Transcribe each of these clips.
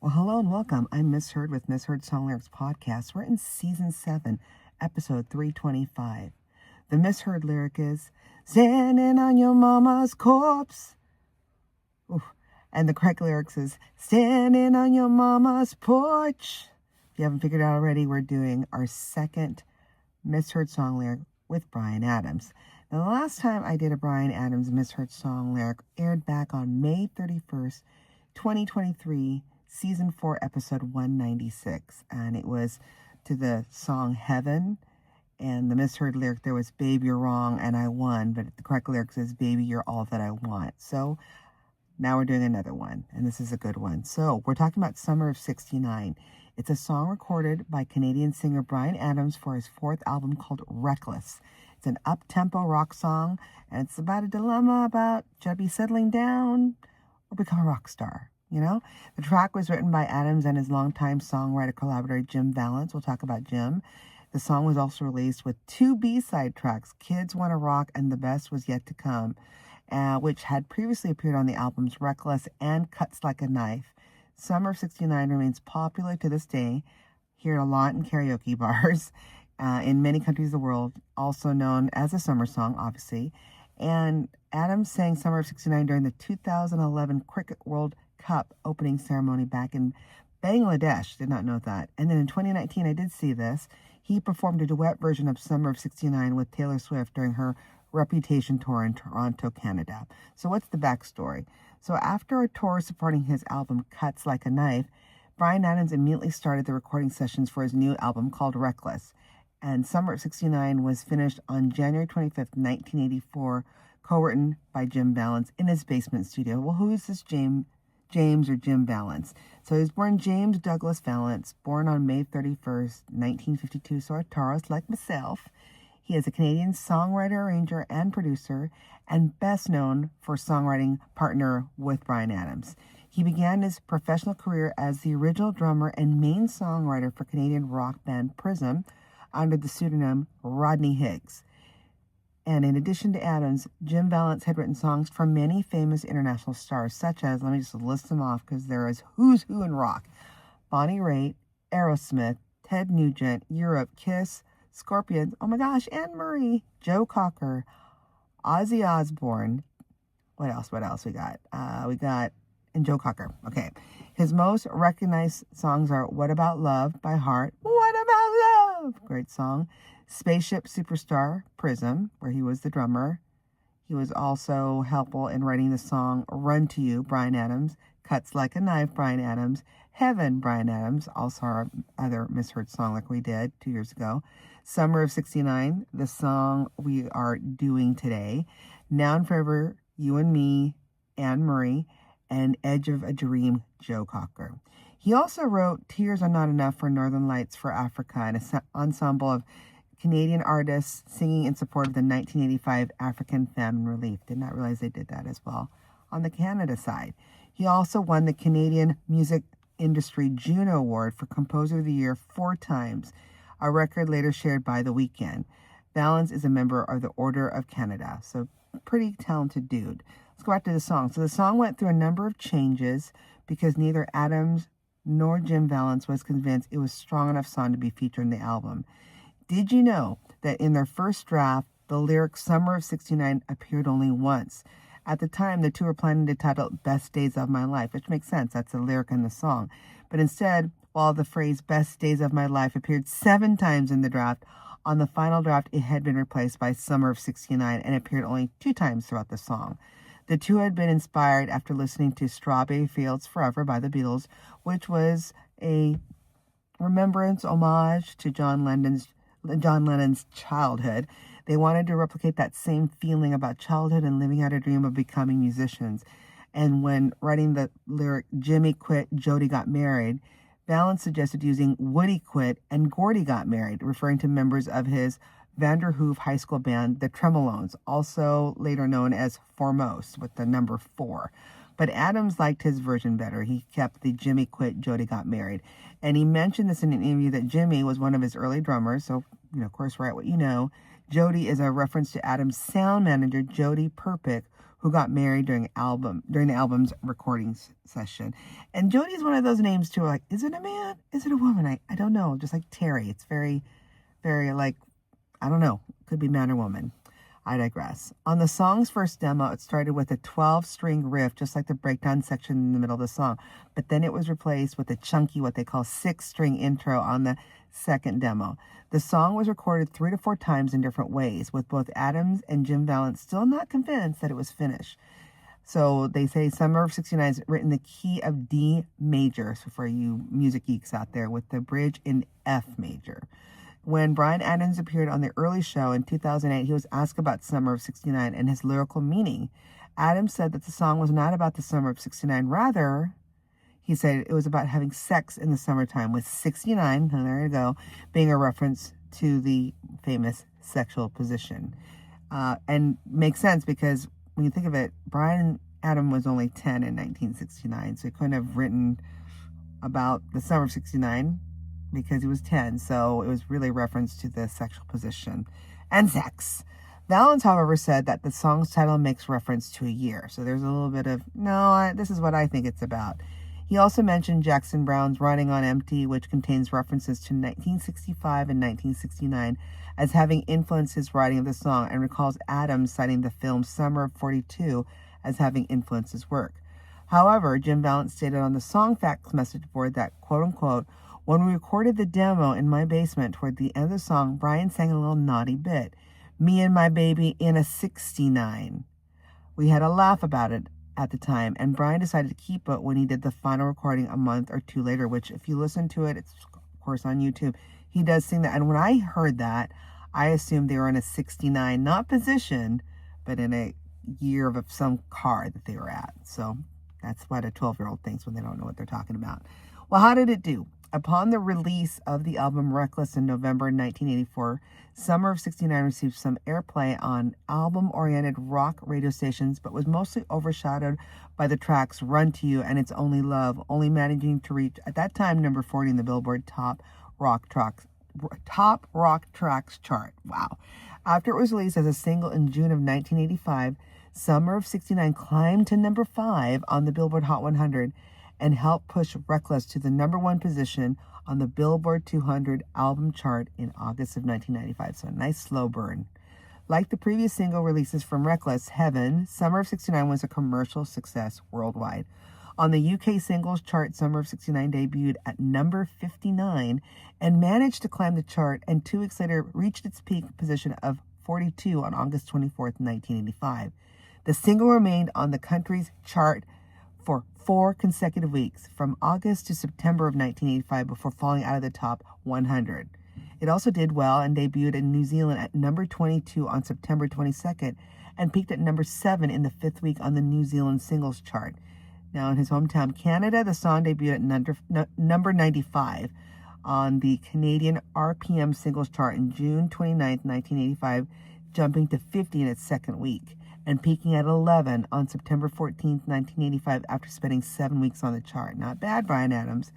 Well, hello and welcome. I'm Misheard with Misheard Song Lyrics Podcast. We're in Season 7, Episode 325. The misheard lyric is, standing on your mama's corpse. Ooh. And the correct lyrics is, standing on your mama's porch. If you haven't figured it out already, we're doing our second misheard song lyric with Bryan Adams. Now, the last time I did a Bryan Adams misheard song lyric aired back on May 31st, 2023, Season 4, Episode 196. And it was to the song Heaven. And the misheard lyric there was, Babe, you're wrong and I won. But the correct lyric says, Baby, you're all that I want. So now we're doing another one. And this is a good one. So we're talking about Summer of 69. It's a song recorded by Canadian singer Bryan Adams for his fourth album called Reckless. It's an up-tempo rock song. And it's about a dilemma about, should I be settling down or become a rock star? You know, the track was written by Adams and his longtime songwriter collaborator, Jim Vallance. We'll talk about Jim. The song was also released with 2 B-side tracks, Kids Wanna Rock and The Best Was Yet to Come, which had previously appeared on the albums Reckless and Cuts Like a Knife. Summer of 69 remains popular to this day, heard a lot in karaoke bars in many countries of the world, also known as a summer song, obviously. And Adams sang Summer of 69 during the 2011 Cricket World Cup opening ceremony back in Bangladesh. Did not know that. And then in 2019, I did see this. He performed a duet version of Summer of 69 with Taylor Swift during her Reputation tour in Toronto, Canada. So what's the backstory? So after a tour supporting his album Cuts Like a Knife, Bryan Adams immediately started the recording sessions for his new album called Reckless. And Summer of 69 was finished on January 25th, 1984, co-written by Jim Vallance in his basement studio. Well, who is this James or Jim Vallance? So he was born James Douglas Vallance, born on May 31st, 1952, so a Taurus like myself. He is a Canadian songwriter, arranger, and producer, and best known for songwriting partner with Bryan Adams. He began his professional career as the original drummer and main songwriter for Canadian rock band Prism under the pseudonym Rodney Higgs. And in addition to Adams, Jim Vallance had written songs for many famous international stars, such as, let me just list them off because there is who's who in rock: Bonnie Raitt, Aerosmith, Ted Nugent, Europe, Kiss, Scorpions, oh my gosh, Anne Murray, Joe Cocker, Ozzy Osbourne. What else we got? And Joe Cocker. Okay. His most recognized songs are What About Love by Heart. What About Love? Great song. Spaceship Superstar, Prism, where he was the drummer. He was also helpful in writing the song Run to You, Bryan Adams. Cuts Like a Knife, Bryan Adams. Heaven, Bryan Adams, also our other misheard song like we did 2 years ago. Summer of 69, the song we are doing today. Now and Forever, You and Me, Anne Murray, and Edge of a Dream, Joe Cocker. He also wrote Tears Are Not Enough for Northern Lights for Africa, an ensemble of Canadian artists singing in support of the 1985 African famine relief. Did not realize they did that as well on the Canada side. He also won the Canadian Music Industry Juno Award for Composer of the Year 4 times, a record later shared by The Weeknd. Vallance is a member of the Order of Canada, so pretty talented dude. Let's go back to the song. So the song went through a number of changes because neither Adams nor Jim Vallance was convinced it was a strong enough song to be featured in the album. Did you know that in their first draft, the lyric Summer of 69 appeared only once? At the time, the two were planning to title it Best Days of My Life, which makes sense. That's the lyric in the song. But instead, while the phrase Best Days of My Life appeared 7 times in the draft, on the final draft, it had been replaced by Summer of 69 and appeared only 2 times throughout the song. The two had been inspired after listening to Strawberry Fields Forever by the Beatles, which was a remembrance, homage to John Lennon's childhood. They wanted to replicate that same feeling about childhood and living out a dream of becoming musicians. And when writing the lyric, Jimmy quit, Jody got married, Vallance suggested using Woody quit and Gordy got married, referring to members of his Vanderhoof high school band, the Tremolones, also later known as Foremost, with the number 4. But Adams liked his version better. He kept the Jimmy quit, Jody got married. And he mentioned this in an interview that Jimmy was one of his early drummers. So, of course, write what you know. Jody is a reference to Adams' sound manager, Jody Perpick, who got married during the album's recording session. And Jody is one of those names too. Like, is it a man? Is it a woman? I don't know. Just like Terry, it's very, very like, I don't know. Could be man or woman. I digress. On the song's first demo, it started with a 12-string riff, just like the breakdown section in the middle of the song. But then it was replaced with a chunky, what they call 6-string intro on the second demo. The song was recorded 3 to 4 times in different ways, with both Adams and Jim Vallance still not convinced that it was finished. So they say Summer of '69 is written in the key of D major, so for you music geeks out there, with the bridge in F major. When Bryan Adams appeared on the early show in 2008, he was asked about Summer of '69 and his lyrical meaning. Adams said that the song was not about the summer of '69. Rather, he said it was about having sex in the summertime, with 69, and there you go, being a reference to the famous sexual position. And makes sense because when you think of it, Bryan Adams was only 10 in 1969, so he couldn't have written about the summer of '69 because he was 10, so it was really a reference to the sexual position and sex. Vallance, however, said that the song's title makes reference to a year, so there's a little bit of, this is what I think it's about. He also mentioned Jackson Browne's Running on Empty, which contains references to 1965 and 1969 as having influenced his writing of the song, and recalls Adams citing the film Summer of '42 as having influenced his work. However, Jim Vallance stated on the Song Facts message board that, quote-unquote, when we recorded the demo in my basement toward the end of the song, Bryan sang a little naughty bit. Me and my baby in a '69. We had a laugh about it at the time, and Bryan decided to keep it when he did the final recording a month or two later, which if you listen to it, it's of course on YouTube, he does sing that. And when I heard that, I assumed they were in a '69, not position, but in a year of some car that they were at. So that's what a 12-year-old thinks when they don't know what they're talking about. Well, how did it do? Upon the release of the album Reckless in November 1984, Summer of '69 received some airplay on album-oriented rock radio stations, but was mostly overshadowed by the tracks Run to You and It's Only Love, only managing to reach, at that time, number 40 in the Billboard Top Rock Tracks chart. Wow. After it was released as a single in June of 1985, Summer of '69 climbed to number 5 on the Billboard Hot 100 and helped push Reckless to the number 1 position on the Billboard 200 album chart in August of 1995. So a nice slow burn. Like the previous single releases from Reckless, Heaven, Summer of '69 was a commercial success worldwide. On the UK singles chart, Summer of '69 debuted at number 59 and managed to climb the chart, and 2 weeks later reached its peak position of 42 on August 24th, 1985. The single remained on the country's chart for 4 consecutive weeks, from August to September of 1985, before falling out of the top 100. It also did well and debuted in New Zealand at number 22 on September 22nd and peaked at number 7 in the 5th week on the New Zealand singles chart. Now, in his hometown Canada, the song debuted at number 95 on the Canadian RPM singles chart in June 29th, 1985, jumping to 50 in its 2nd week, and peaking at 11 on September 14th, 1985, after spending 7 weeks on the chart. Not bad, Bryan Adams.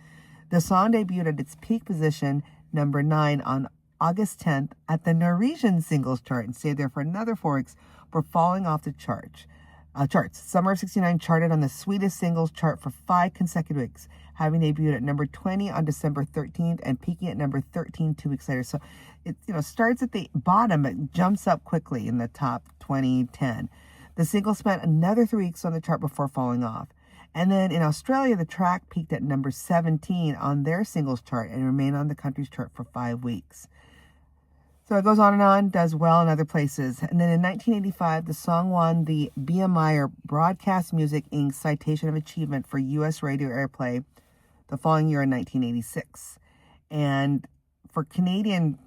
The song debuted at its peak position, number 9, on August 10th at the Norwegian singles chart and stayed there for another 4 weeks before falling off the charts. Summer of '69 charted on the Swedish singles chart for 5 consecutive weeks, having debuted at number 20 on December 13th and peaking at number 13 2 weeks later. So it starts at the bottom, but jumps up quickly in the top 2010. The single spent another 3 weeks on the chart before falling off. And then in Australia, the track peaked at number 17 on their singles chart and remained on the country's chart for 5 weeks. So it goes on, does well in other places. And then in 1985, the song won the BMI, or Broadcast Music Inc. Citation of Achievement for U.S. radio airplay the following year in 1986. And for Canadian,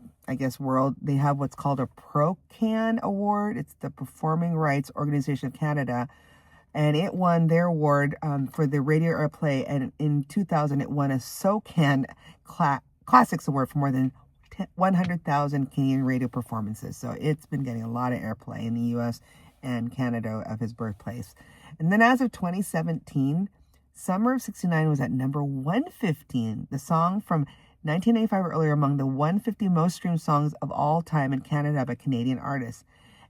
world, they have what's called a ProCan Award. It's the Performing Rights Organization of Canada. And it won their award for the radio airplay. And in 2000, it won a SOCAN Classics Award for more than 100,000 Canadian radio performances. So it's been getting a lot of airplay in the U.S. and Canada of his birthplace. And then as of 2017, Summer of '69 was at number 115, the song from 1985 or earlier, among the 150 most streamed songs of all time in Canada by Canadian artists.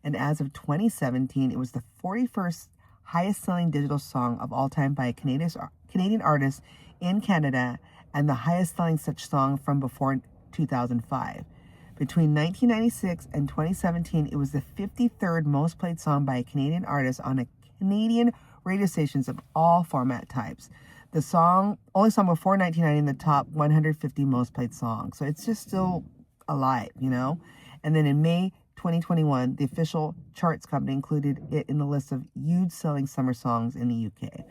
And as of 2017, it was the 41st highest-selling digital song of all time by a Canadian artist in Canada, and the highest-selling such song from before 2005. Between 1996 and 2017, it was the 53rd most played song by a Canadian artist on a Canadian radio stations of all format types. The only song before 1990 in the top 150 most played songs. So it's just still alive, you know? And then in May 2021, the official charts company included it in the list of huge selling summer songs in the UK.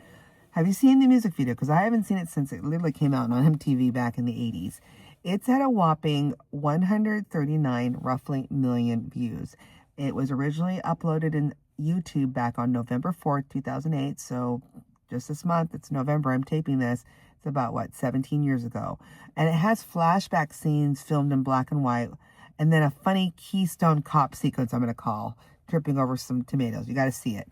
Have you seen the music video? Because I haven't seen it since it literally came out on MTV back in the 80s. It's at a whopping 139 roughly million views. It was originally uploaded in YouTube back on November 4th, 2008. So just this month, it's November, I'm taping this. It's about, 17 years ago. And it has flashback scenes filmed in black and white. And then a funny Keystone Cop sequence, I'm going to call, tripping over some tomatoes. You got to see it.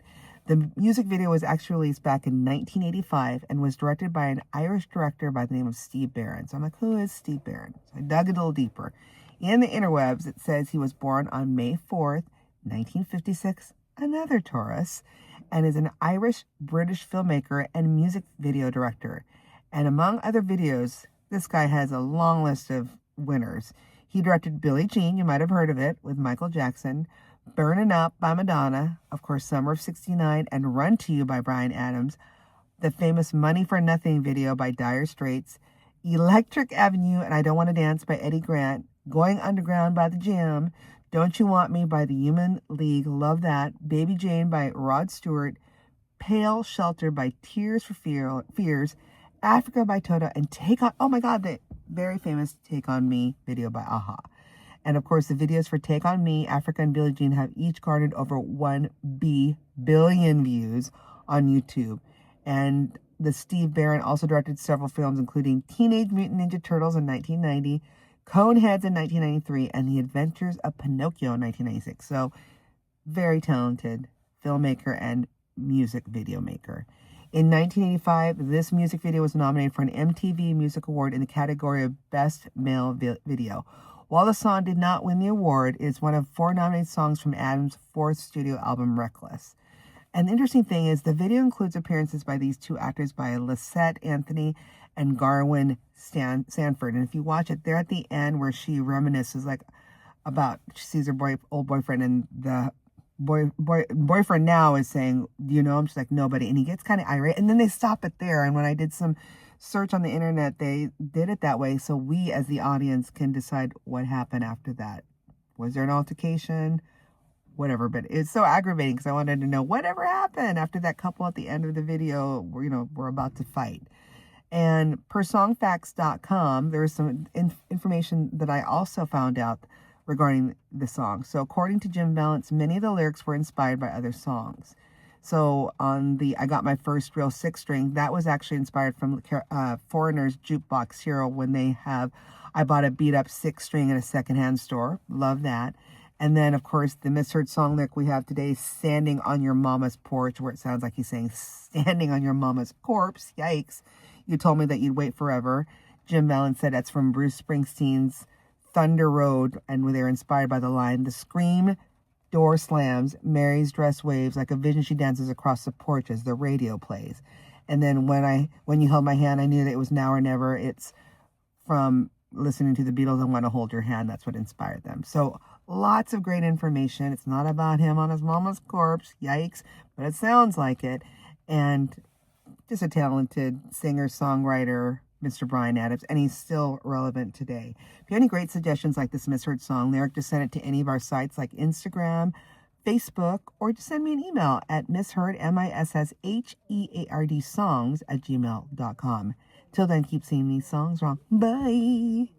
The music video was actually released back in 1985 and was directed by an Irish director by the name of Steve Barron. So I'm like, who is Steve Barron? So I dug a little deeper. In the interwebs, it says he was born on May 4th, 1956, another Taurus, and is an Irish-British filmmaker and music video director. And among other videos, this guy has a long list of winners. He directed Billie Jean, you might have heard of it, with Michael Jackson, Burnin' Up by Madonna, of course, Summer of '69, and Run to You by Bryan Adams, the famous Money for Nothing video by Dire Straits, Electric Avenue and I Don't Want to Dance by Eddie Grant, Going Underground by The Jam, Don't You Want Me by the Human League, love that, Baby Jane by Rod Stewart, Pale Shelter by Tears for Fears, Africa by Toto, and the very famous Take On Me video by Aha. And of course, the videos for Take On Me, Africa, and Billie Jean have each garnered over 1 billion views on YouTube. And the Steve Barron also directed several films, including Teenage Mutant Ninja Turtles in 1990, Coneheads in 1993, and The Adventures of Pinocchio in 1996. So, very talented filmmaker and music video maker. In 1985, this music video was nominated for an MTV Music Award in the category of Best Male Video. While the song did not win the award, it is one of 4 nominated songs from Adams' 4th studio album, Reckless. And the interesting thing is the video includes appearances by these 2 actors by Lisette Anthony and Garwin Sanford. And if you watch it, they're at the end where she reminisces about she sees her old boyfriend, and the boyfriend now is saying, do you know him? She's like, nobody. And he gets kind of irate. And then they stop it there. And when I did some search on the internet, they did it that way so we as the audience can decide what happened after that. Was there an altercation? Whatever. But it's so aggravating because I wanted to know whatever happened after that couple at the end of the video were about to fight. And per songfacts.com, there is some information that I also found out regarding the song. So according to Jim Vallance, many of the lyrics were inspired by other songs. So on the I Got My First Real Six String, that was actually inspired from Foreigner's Jukebox Hero when they have I Bought a Beat Up 6-string at a secondhand store. Love that. And then, of course, the misheard song lyric we have today, Standing on Your Mama's Porch, where it sounds like he's saying, standing on your mama's corpse. Yikes. You told me that you'd wait forever. Jim Vallance said that's from Bruce Springsteen's Thunder Road, and they're inspired by the line, the scream door slams, Mary's dress waves, like a vision she dances across the porch as the radio plays. And then when you held my hand, I knew that it was now or never. It's from listening to the Beatles, I Want to Hold Your Hand. That's what inspired them. So lots of great information. It's not about him on his mama's corpse. Yikes. But it sounds like it. And just a talented singer, songwriter, Mr. Bryan Adams, and he's still relevant today. If you have any great suggestions like this misheard song lyric, just send it to any of our sites like Instagram, Facebook, or just send me an email at misheard, MISSHEARD songs @gmail.com. Till then, keep singing these songs wrong. Bye.